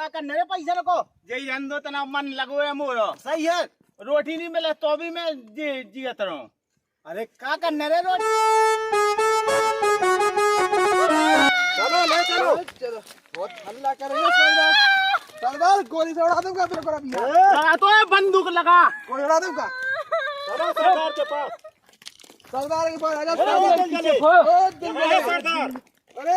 का करने रे पैसा नको यही रंदो तना मन लगो है मोरो। सही है। रोटी नहीं मिले तो भी मैं जियत रहूं। अरे का करने रे रोटी। चलो ले चलो चलो, बहुत हल्ला कर रही है सरदार। सरदार गोली से उड़ा दूंगा तेरे को अभी। लगा तो है बंदूक लगा। गोली उड़ा दूंगा। चलो सरदार के पास। सरदार के पास आजा। सरदार अरे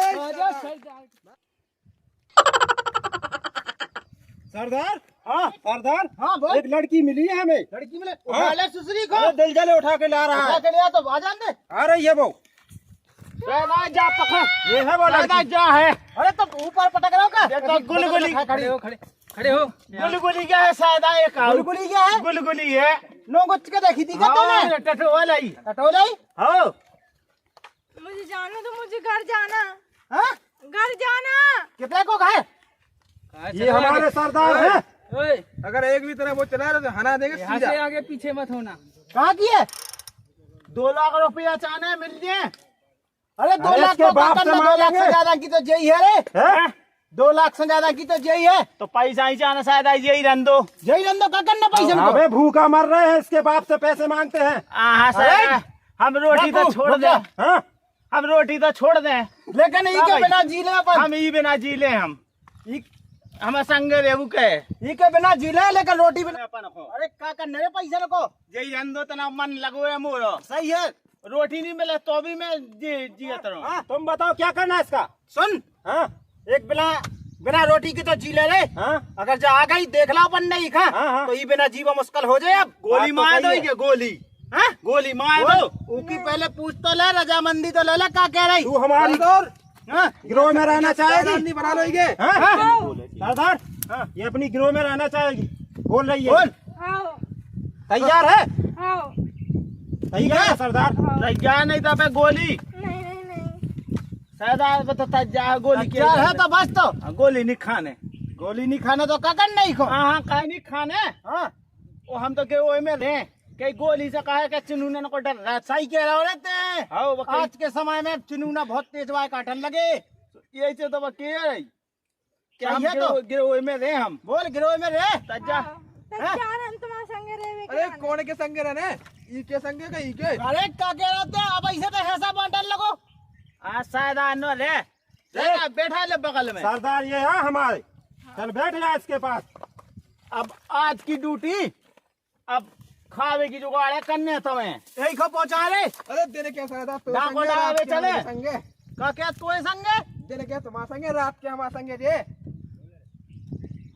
सरदार। हाँ सरदार। हाँ बोल। एक लड़की मिली है हमें। लड़की मिले उठा ले सुसरी को। अरे दिल जले उठा के ला रहा उठा है। के लिया तो आ जान दे। आ रही है वो। सरदार जा पकड़। ये है वो लड़की। जा है। अरे तो ऊपर पटक रहा हो का। देखो गुलगुली। खड़े हो खड़े हो। गुलगुली क्या है शायद एक गुलगुली क्या है? गुलगुली है। नो गुच्च के देखी थी क्या तूने? टटोल आई। टटोलाई? हाँ मुझे जाना तो मुझे घर जाना। हाँ? घर जाना। कितने को खाए? ये हमारे सरदार है। अगर एक भी तरह वो चला रहे तो हना देंगे सीधा। आगे पीछे मत होना। कहाँ की है? 2 लाख रुपया चाहने मिल जाए। अरे 2 अरे लाख इसके को बाप से 2 लाख मांगेंगे। से ज्यादा की तो यही है रे। हैं? 2 लाख से ज्यादा की तो यही है। तो पैसा ही चाहना शायद आई यही रंदो। यही रंदो का करना पैसा को। अबे भूखा मर रहे हैं, इसके बाप से पैसे मांगते हैं। हाँ सर, हम रोटी तो छोड़ दे। हाँ? हम रोटी तो छोड़ दे। लेकिन ई के बिना जी ले अपन। हम ही बिना जी ले हम संगे रेबू के। ई के बिना जी ले लेकिन रोटी बिना। अरे का करने रे पैसा को। यही रंदो तना मन लगो है मोरो। सही है। रोटी नहीं मिले तो भी मैं जियत रहूं। हाँ, तुम बताओ क्या करना है इसका। सुन, हाँ? एक बिना रोटी के तो जी ले रे। हाँ? अगर जा आ गई देख ला अपन नहीं खा हाँ, हाँ। तो ई बिना जीवा मुश्किल हो जाए। अब गोली बात तो मार दो सही है। क्या गोली। हाँ? गोली मार दो। ऊकी पहले पूछ तो ले, रजामंदी तो ले ले का कह रही। तू हमारी सरदार हाँ? गिरोह में रहना चाहेगी। नहीं बना लो ये। हाँ? सरदार, ये अपनी गिरोह में रहना चाहेगी। बोल रही है। बोल। आओ तैयार है? आओ। तैयार है सरदार। क्या नहीं था पे गोली नहीं नहीं नहीं। सरदार बता जा गोली क्या है तो बस तो। गोली नहीं खाने। गोली नहीं खाने तो का करना ही को। हाँ कहीं नहीं खाने। हाँ? वो हम तो के वो में रहे कई गोली से कहा कि चुनूने को डर रहा। सही कह रहा हो रहते। हाँ वो कहीं- आज के समय में चुनूना बहुत तेज वाय काटन लगे। ये से तो वो के रही क्या हम सही है तो। गिरोह में रहे हम। बोल गिरोह में रे। तज्जा तैयार हम तुम्हारे संगे रहे। अरे कौन के संगे रहने? ई के संगे का ई के। अरे का कह रहे थे अब ऐसे तो ऐसा बांटन लगो। आज शायद आनो रे बैठा ले बगल में। सरदार ये है हमारे। चल बैठ जा इसके पास। अब आज की ड्यूटी अब खावे की जुगाड़ है करने तुम्हें। यही को पहुंचा रे। अरे तेरे क्या सरदार तो डाको संगे, डावे रात के चले। हमारे संगे। का क्या तू संगे? तेरे क्या तुम्हारे संगे, रात के हमारे संगे जे।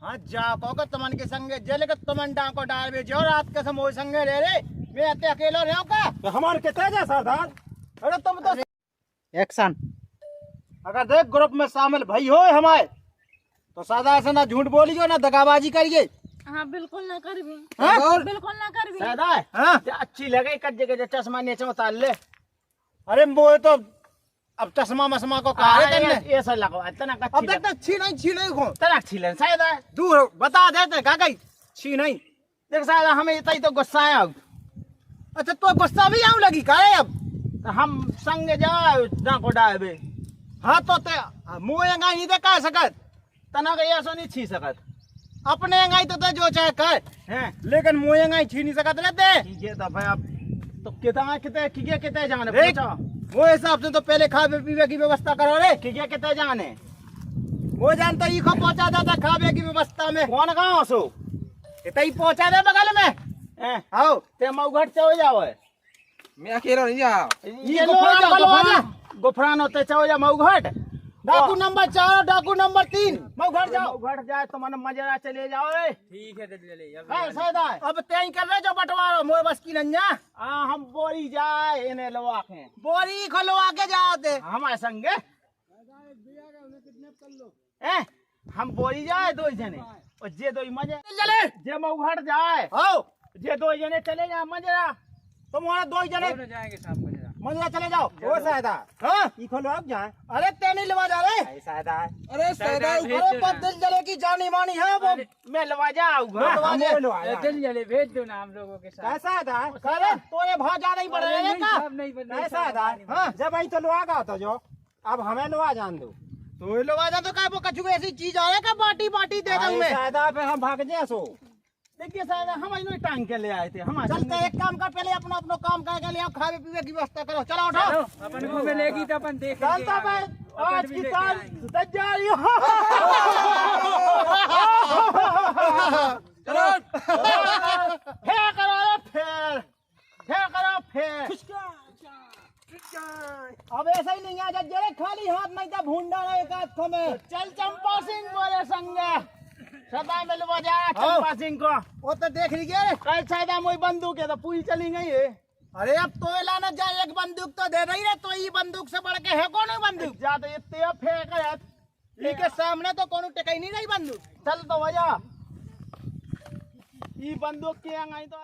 हाँ जा को तमन के संगे जेल के तमन डाको डाल बे जो रात के समय संगे रे रे। मैं अते अकेला रहो का। तो हमारे के तेज है सरदार। अरे तुम तो एक्शन। अगर देख ग्रुप में शामिल भाई हो हमारे तो सादा से ना झूठ बोलियो ना दगाबाजी करिए। हाँ बिल्कुल ना कर भी। हाँ? बिल्कुल ना कर भी। शायद हाँ? अच्छी लगे कज्जे के चश्मा नीचे उतार ले। अरे मोए तो अब चश्मा मसमा को कहा है तन्ने। ऐसा लगो इतना अब देख तो छी नहीं को तना अच्छी लगे शायद है। दूर हो, बता देते का गई छी नहीं। देख शायद हमें इतना ही तो गुस्सा है अब। अच्छा तो गुस्सा भी आऊं लगी का रे अब। तो हम संग जाओ डाको डावे। हाँ तो ते मुँह अंगाई नहीं दे कह सकत। तना के ऐसा नहीं छी सकत अपने अंगाई तो ते जो चाहे कर हैं। लेकिन मुँह अंगाई छी नहीं सकत रहते। ठीक है तो भाई अब तो कितने जाने देख, पूछो वो हिसाब से तो पहले खावे पीवे की व्यवस्था करो रे। कितने जाने वो जानता ही को पहुंचा देता खावे की व्यवस्था में। कौन गाँव सो इतना ही पहुंचा दे बगल में। हैं? आओ ते मऊघट से हो जाओ है। मैं अकेला नहीं जा। ये गुफरान होते चाहो या मऊघट। डाकू नंबर 4 और डाकू नंबर 3 मैं घर जाओ। मऊघट जाए तो मन मजा चले जाओ रे। ठीक है ले हाँ, सैदा है। अब तय कर रहे जो बंटवारो मोए बस की नंजा। हम बोरी जाए इन्हें लवा के बोरी खोलो आके जाते। हमारे संगे हैं? हम बोरी जाए 2 जने और जे 2 मजे चले जे मऊघट जाए आओ जे 2 जने चले जाए मजरा। तुम्हारा 2 जने जाएंगे शाम को। मंजरा चले जाओ। ओ सायदा, हाँ? ई खोलो अब जाए। अरे ते नहीं लवा जा रहे। ऐ सायदा है। अरे सरदार अरे पर दिल जले की जानी मानी है वो। मैं लवा जाऊंगा। हम बोलो आया। दिल जले भेज दो ना हम लोगों के साथ। कैसा है? अरे तोरे भाव ज्यादा ही बढ़ रहे हैं का। कैसा है? हाँ, जब आई तो लुआ का तो जो अब हमें लुआ जान दो। तो लवा जा तो काय वो कछु ऐसी चीज आ रहा है का बाटी बाटी दे दे जाऊं मैं? सादा पे हम भाग जाए सो। देखिए सादा हम इन्होंने टांग के ले आए थे हम चलते एक काम कर, पहले अपना अपना काम करके ले आओ, खावे पीवे की व्यवस्था करो। चलो उठो। चलो अपन को मिलेगी तो अपन देख चलता भाई आज की ताल तैयारी हो। चलो फेर करो फेर अब ऐसा ही नहीं आ जरे खाली हाथ नहीं था भूंडा रहे एक हाथ में। चल चंपा सिंह बोले संगे सदा मिलवा जा चंपा सिंह को। वो तो देख लीजिए। कल सादा मोई बंदूक है तो पूरी चली गई है। अरे अब तो लाना जाए, एक बंदूक तो दे रही है, तो ये बंदूक से बढ़ के है कौन बंदूक? ज्यादा इतने फेंक है के सामने तो कोनो टिकाई नहीं रही बंदूक। चल तो वजह ये बंदूक के आई तो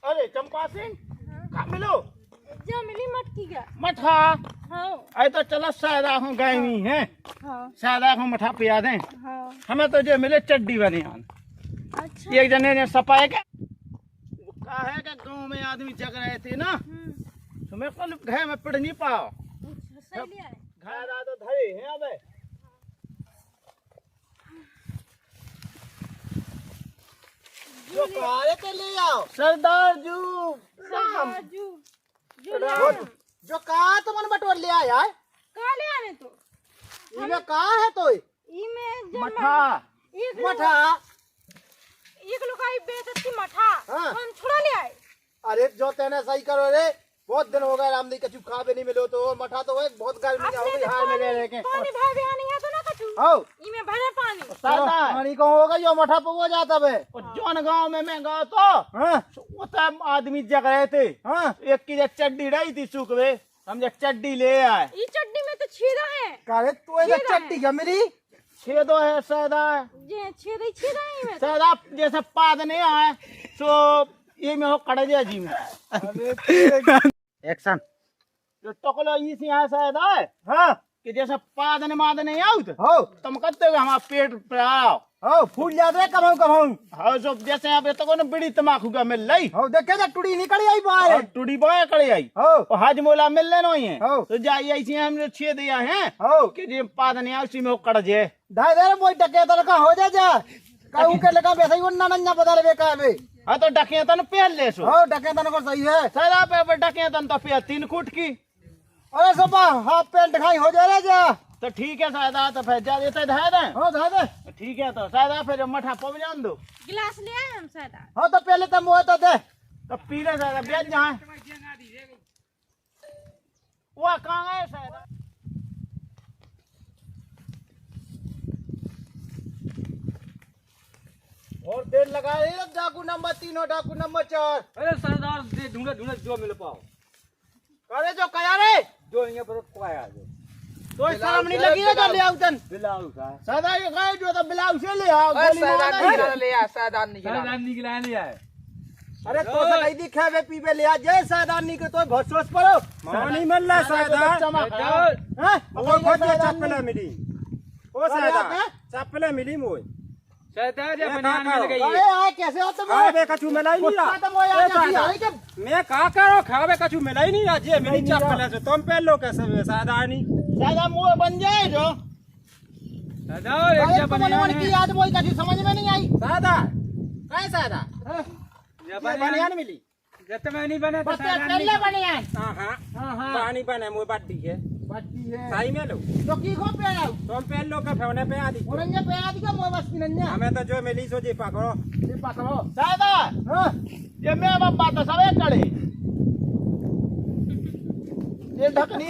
अरे चंपा सिंह कहाँ मिलो? जो मिली मटकी का। मठा हाँ अरे तो चलो शायदा हम गए हुई हैं, हाँ शायदा हम मठा पिया दें। हाँ। हमें तो जो मिले चड्डी बनी अच्छा। एक जने ने सपाए के कहा है कि गांव में आदमी जग रहे थे ना, तो मैं कल घर में पढ़ नहीं पाओ। अच्छा, सही लिया है। घर तो धरे हैं अबे। जो कारे के ले आओ सरदार जू राजू जो ले आना। जो कहा तो मन बटोर ले आया है। कहाँ ले आने तो? इमे कहा है तो ई में जो मठा एक मठा। एक लुकाई बेचती मठा हाँ। हम थोड़ा ले आए। अरे जो तेने सही करो रे, बहुत दिन हो गए रामदी कछु खा भी नहीं मिलो तो मठा तो है, बहुत गर्मी हो गई हार में ले लेके। पानी भाई भी आनी है तो ना कछु। आओ ई में भरे पानी। सरदार पानी को होगा जो मठा पहुंच जाता बे। और जौन गांव में मैं गया तो हाँ वो तब आदमी जग रहे थे। हाँ एक की जब चड्डी रही थी सुखवे, हम जब चड्डी ले आए। ई चटनी में तो छेदा है। कारे तो इधर चट्टी क्या मिली? छेदो है सरदार, जे छेदा है ई में। सरदार जैसे पाद नहीं आए तो ये में हो कड़े जी में एक्शन। जो टकलो इसी है सरदार। हाँ कि जैसे पाद ने माद नहीं आउत हो तुम कहते हो हमारा पेट पे आओ। हो फूल जाते कमाऊं कमाऊं। हाँ जो जैसे आप तो कोने बीड़ी तमाकू का मिल रही हो देखे जा टुड़ी निकली आई बाहर। और टूडी बॉय कड़ी आई हो और हाजमोला मिल लेना ही है। हो। तो जाइए ऐसी हमने छे दिया है हो कि जी पाद नहीं आउ उसी में वो कड़ जे। ढाई दे बोई टके तो का हो जा कहूं के लगा वैसे ही वो नन्ना बता रे बेका बे। हाँ तो डके तन पहन ले सो हो टके तन को सही है। सदा पे डके तन तो फिर 3 फुट की। अरे सबा हाफ पैंट खाई हो जा रे जा। तो ठीक है सादा तो फिर जा देते धाय दे। हो धा दे। ठीक है तो सादा फिर मठा पव जान दो गिलास ले आए हम सादा। हो तो पहले तो मुंह तो दे। तो पीले सादा बेच जाए वो कहाँ है सादा। और देर लगा रे डाकू नंबर 3 और डाकू नंबर 4। अरे सरदार दे ढूंढे ढूंढे जो मिल पाओ। करे जो कया रे जो यहाँ पर पाया जो तो शर्म नहीं लगी है तो ले आओ तन बिलाऊ का सादा ये गए जो तो ब्लाउज से ले आओ गोली मार ले आ सादान निकला। सरदार निकला नहीं आए। अरे तो से नहीं दिखे वे पीवे ले आ जय सादानी के तो भसोस पड़ो। पानी मिल रहा सादा। हैं वो खोज के चप्पल मिली। ओ सादा हैं? चप्पल मिली मोय। सरदार ये ये बनियान कहाँ मिल गई अरे है। आए कैसे हो तुम? खावे कछु मिला ही नहीं गुस्सा रहा। तो मोया ए जा सादा, आई के मैं का करो खावे कछु मिला ही नहीं रहा जे मेरी चप्पल है तुम पहन लो कैसे सादा नहीं। सादा मुंह बन जाए जो सरदार एक अरे जा तो बनियान मनोन की है। याद मोई कभी समझ में नहीं आई। सादा काय सादा? ये ये बनियान बनियान मिली। जब तक मैं नहीं बने तो बस सरदार पहले नहीं। बनिया। हाँ हाँ हां हां पानी बने मोय बाटी है बाकी है। सही में लो तो की को पे आओ? तुम पहन लो का फेवने पे आदि। ओरंगे पे आदि का मोय बस पिनन्या। हमें तो जो मिली सो जी पकड़ो। ये पकड़ो। सादा हां ये मैं अब बात सबे करे ये ढकनी